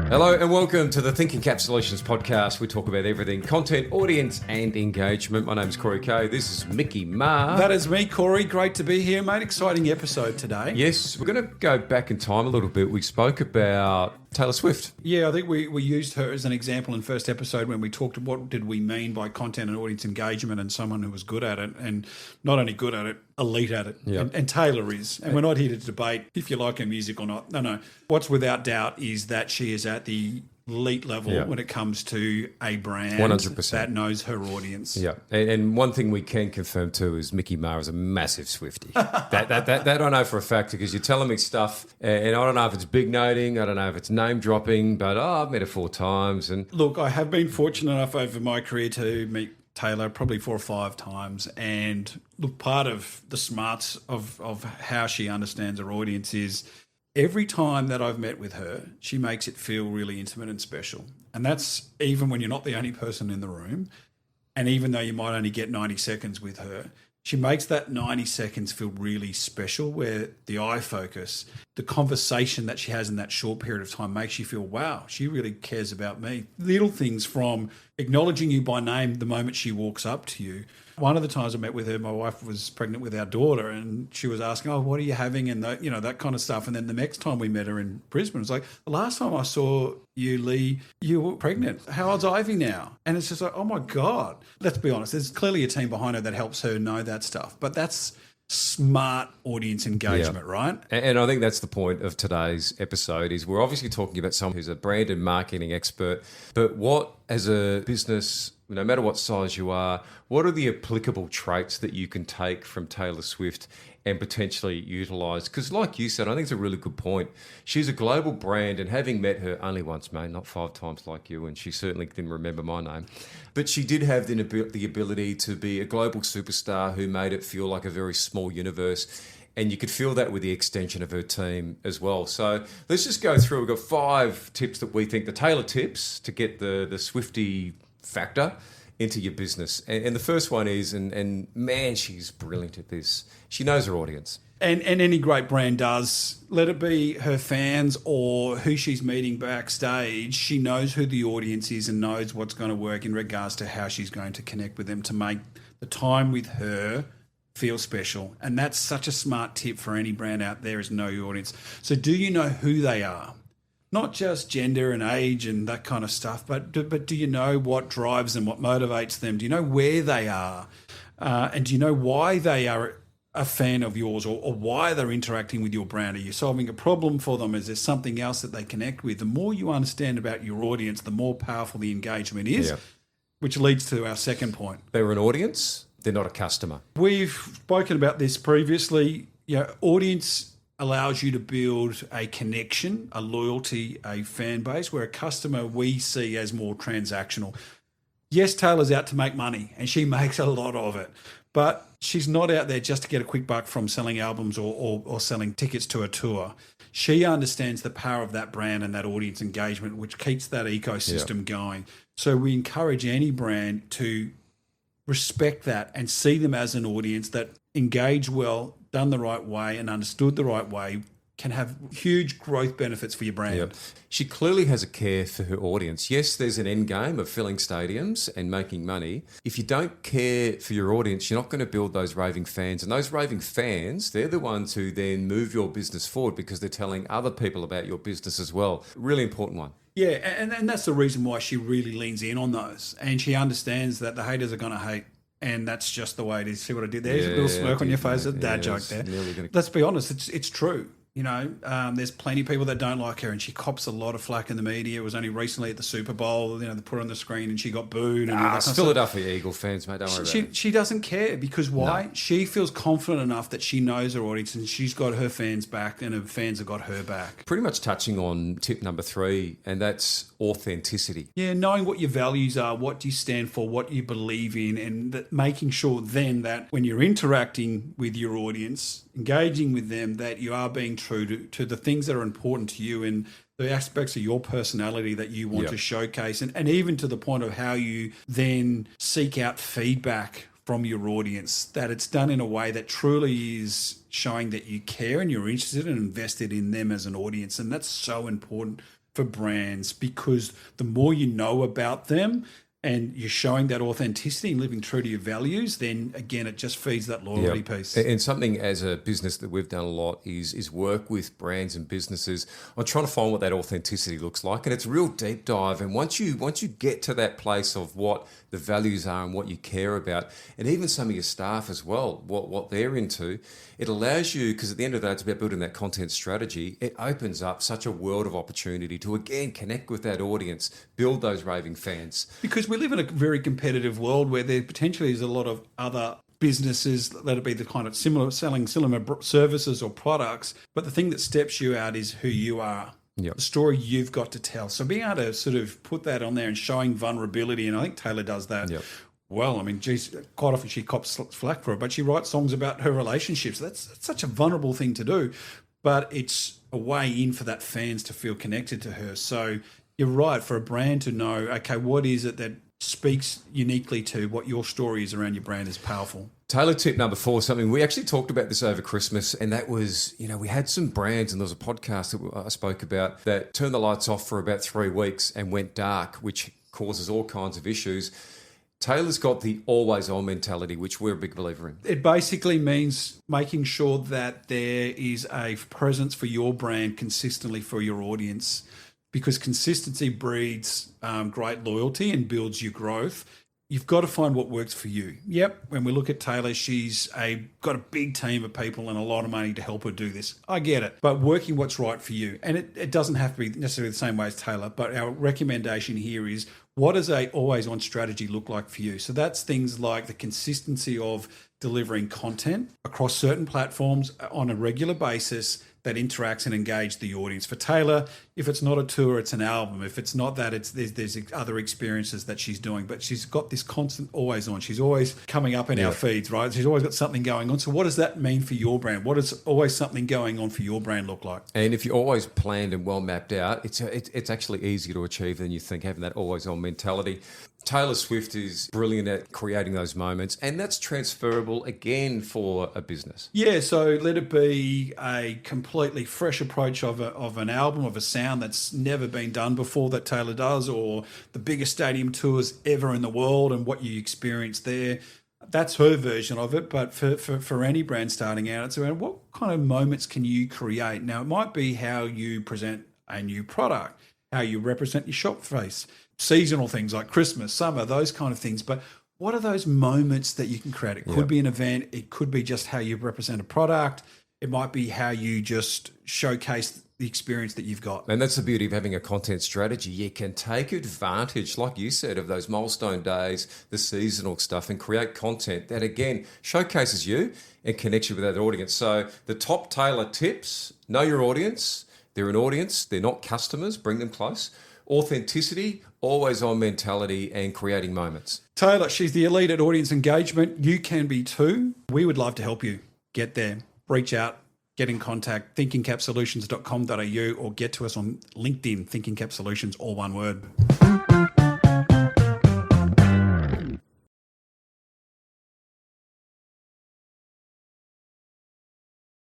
Hello and welcome to the Thinking Cap Solutions podcast. We talk about everything content, audience and engagement. My name's Corey Kay. This is Mickey Ma. That is me, Corey. Great to be here, mate. Exciting episode today. Yes, we're going to go back in time a little bit. We spoke about Taylor Swift. Yeah, I think we used her as an example in the first episode when we talked about what did we mean by content and audience engagement and someone who was good at it, and not only good at it, elite at it. Yep. And Taylor is. And we're not here to debate if you like her music or not. No. What's without doubt is that she is at the elite level when it comes to a brand 100%. that knows her audience. Yeah, and one thing we can confirm too is Mickey Ma is a massive Swiftie. that I know for a fact because you're telling me stuff, and I don't know if it's big noting, I don't know if it's name dropping, but I've met her 4 times. And look, I have been fortunate enough over my career to meet Taylor probably 4 or 5 times, and look, part of the smarts of how she understands her audience is every time that I've met with her, she makes it feel really intimate and special. And that's even when you're not the only person in the room. And even though you might only get 90 seconds with her, she makes that 90 seconds feel really special, where the eye focus, the conversation that she has in that short period of time makes you feel, wow, she really cares about me. Little things from acknowledging you by name the moment she walks up to you. One of the times I met with her, my wife was pregnant with our daughter, and she was asking, "Oh, what are you having?" and that kind of stuff. And then the next time we met her in Brisbane, it was like, "The last time I saw you, Lee, you were pregnant. How old's Ivy now?" And it's just like, oh my God. Let's be honest. There's clearly a team behind her that helps her know that stuff. But that's smart audience engagement, right? And I think that's the point of today's episode is we're obviously talking about someone who's a brand and marketing expert, but what as a business, no matter what size you are, what are the applicable traits that you can take from Taylor Swift and potentially utilise? Because like you said, I think it's a really good point. She's a global brand, and having met her only once, mate, not 5 times like you, and she certainly didn't remember my name, but she did have the ability to be a global superstar who made it feel like a very small universe. And you could feel that with the extension of her team as well. So let's just go through. We've got 5 tips that we think, the Taylor tips, to get the Swiftie factor into your business. And the first one is, and man, she's brilliant at this. She knows her audience. And any great brand does. Let it be her fans or who she's meeting backstage. She knows who the audience is and knows what's going to work in regards to how she's going to connect with them to make the time with her feel special. And that's such a smart tip for any brand out there, is know your audience. So do you know who they are? Not just gender and age and that kind of stuff, but do you know what drives them, what motivates them? Do you know where they are? And do you know why they are a fan of yours, or why they're interacting with your brand? Are you solving a problem for them? Is there something else that they connect with? The more you understand about your audience, the more powerful the engagement is, which leads to our second point. They're an audience, they're not a customer. We've spoken about this previously. Audience allows you to build a connection, a loyalty, a fan base, where a customer we see as more transactional. Yes, Taylor's out to make money, and she makes a lot of it, but she's not out there just to get a quick buck from selling albums or selling tickets to a tour. She understands the power of that brand and that audience engagement, which keeps that ecosystem going. So we encourage any brand to respect that and see them as an audience that engage well, done the right way and understood the right way, can have huge growth benefits for your brand. Yep. She clearly has a care for her audience. Yes, there's an end game of filling stadiums and making money. If you don't care for your audience, you're not going to build those raving fans. And those raving fans, they're the ones who then move your business forward because they're telling other people about your business as well. Really important one. Yeah, and that's the reason why she really leans in on those. And she understands that the haters are going to hate. And that's just the way it is. See what I did there? There's a little smirk on your face. A dad joke there. Let's be honest, it's true. You know, there's plenty of people that don't like her, and she cops a lot of flack in the media. It was only recently at the Super Bowl, you know, they put her on the screen and she got booed. And it's Philadelphia Eagle fans, mate. Don't worry about it. She doesn't care because why? No. She feels confident enough that she knows her audience and she's got her fans back and her fans have got her back. Pretty much touching on tip number 3, and that's authenticity. Yeah, knowing what your values are, what you stand for, what you believe in, and that making sure then that when you're interacting with your audience, engaging with them, that you are being true to the things that are important to you and the aspects of your personality that you want to showcase, and even to the point of how you then seek out feedback from your audience, that it's done in a way that truly is showing that you care and you're interested and invested in them as an audience. And that's so important for brands, because the more you know about them and you're showing that authenticity and living true to your values, then again, it just feeds that loyalty piece. And something as a business that we've done a lot is work with brands and businesses on trying to find what that authenticity looks like. And it's a real deep dive. And once you get to that place of what the values are and what you care about, and even some of your staff as well, what they're into, it allows you, because at the end of the day, it's about building that content strategy. It opens up such a world of opportunity to, again, connect with that audience, build those raving fans. Because we live in a very competitive world where there potentially is a lot of other businesses that be the kind of selling similar services or products. But the thing that steps you out is who you are. Yep. The story you've got to tell. So being able to sort of put that on there and showing vulnerability, and I think Taylor does that. Yep. Well, I mean, geez, quite often she cops flack for it, but she writes songs about her relationships. That's such a vulnerable thing to do, but it's a way in for that fans to feel connected to her. So you're right, for a brand to know, okay, what is it that speaks uniquely to what your story is around your brand is powerful. Taylor, tip number 4, something we actually talked about this over Christmas, and that was, we had some brands, and there was a podcast that I spoke about that turned the lights off for about 3 weeks and went dark, which causes all kinds of issues. Taylor's got the always on mentality, which we're a big believer in. It basically means making sure that there is a presence for your brand consistently for your audience, because consistency breeds great loyalty and builds your growth. You've got to find what works for you. Yep, when we look at Taylor, she's got a big team of people and a lot of money to help her do this. I get it. But working what's right for you. And it doesn't have to be necessarily the same way as Taylor, but our recommendation here is, what does a always-on strategy look like for you? So that's things like the consistency of delivering content across certain platforms on a regular basis that interacts and engages the audience. For Taylor, if it's not a tour, it's an album. If it's not that, there's other experiences that she's doing. But she's got this constant always on. She's always coming up in our feeds, right? She's always got something going on. So what does that mean for your brand? What does always something going on for your brand look like? And if you're always planned and well mapped out, it's actually easier to achieve than you think, having that always on mentality. Taylor Swift is brilliant at creating those moments, and that's transferable again for a business. Yeah, so let it be a completely fresh approach of an album, of a sound that's never been done before that Taylor does, or the biggest stadium tours ever in the world and what you experience there. That's her version of it, but for any brand starting out, it's around what kind of moments can you create. Now, it might be how you present a new product, how you represent your shop face, seasonal things like Christmas, summer, those kind of things. But what are those moments that you can create? It could be an event. It could be just how you represent a product. It might be how you just showcase the experience that you've got. And that's the beauty of having a content strategy. You can take advantage, like you said, of those milestone days, the seasonal stuff, and create content that, again, showcases you and connects you with that audience. So the top Taylor tips: know your audience. They're an audience. They're not customers. Bring them close. Authenticity, always on mentality, and creating moments. Taylor, she's the elite at audience engagement. You can be too. We would love to help you get there. Reach out, get in contact, thinkingcapsolutions.com.au, or get to us on LinkedIn, Thinking Cap Solutions, all one word.